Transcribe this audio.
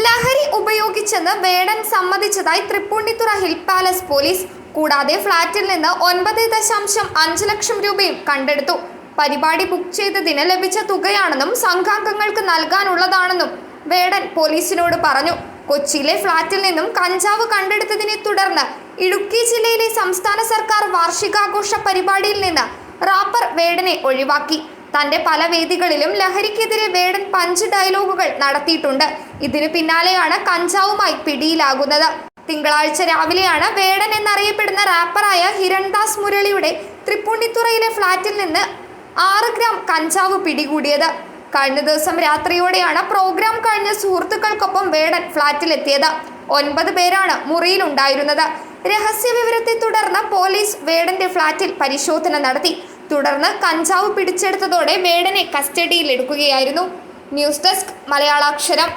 ലഹരി ഉപയോഗിച്ചെന്ന് വേടൻ സമ്മതിച്ചതായി Tripunithura hill palace police. കൂടാതെ ഫ്ളാറ്റിൽ നിന്ന് 9.5 ലക്ഷം രൂപയും കണ്ടെടുത്തു. പരിപാടി ബുക്ക് ചെയ്തതിന് ലഭിച്ച തുകയാണെന്നും സംഘാംഗങ്ങൾക്ക് നൽകാനുള്ളതാണെന്നും വേടൻ പോലീസിനോട് പറഞ്ഞു. കൊച്ചിയിലെ ഫ്ളാറ്റിൽ നിന്നും കഞ്ചാവ് കണ്ടെടുത്തതിനെ തുടർന്ന് ഇടുക്കി ജില്ലയിലെ സംസ്ഥാന സർക്കാർ വാർഷികാഘോഷ പരിപാടിയിൽ നിന്ന് റാപ്പർ വേടനെ ഒഴിവാക്കി. തന്റെ പല വേദികളിലും ലഹരിക്കെതിരെ വേടൻ പഞ്ച് ഡയലോഗുകൾ നടത്തിയിട്ടുണ്ട്. ഇതിനു പിന്നാലെയാണ് കഞ്ചാവുമായി പിടിയിലാകുന്നത്. തിങ്കളാഴ്ച രാവിലെയാണ് വേടൻ എന്നറിയപ്പെടുന്ന റാപ്പറായ ഹിരൺദാസ് മുരളിയുടെ തൃപ്പൂണിത്തുറയിലെ ഫ്ളാറ്റിൽ നിന്ന് 6 ഗ്രാം കഞ്ചാവ് പിടികൂടിയത്. കഴിഞ്ഞ ദിവസം രാത്രിയോടെയാണ് പ്രോഗ്രാം കഴിഞ്ഞ് സുഹൃത്തുക്കൾക്കൊപ്പം വേടൻ ഫ്ളാറ്റിലെത്തിയത്. 9 പേരാണ് മുറിയിലുണ്ടായിരുന്നത്. രഹസ്യവിവരത്തെ തുടർന്ന് പോലീസ് വേടന്റെ ഫ്ളാറ്റിൽ പരിശോധന നടത്തി. തുടർന്ന് കഞ്ചാവ് പിടിച്ചെടുത്തതോടെ വേടനെ കസ്റ്റഡിയിലെടുക്കുകയായിരുന്നു. News desk മലയാളാക്ഷരം.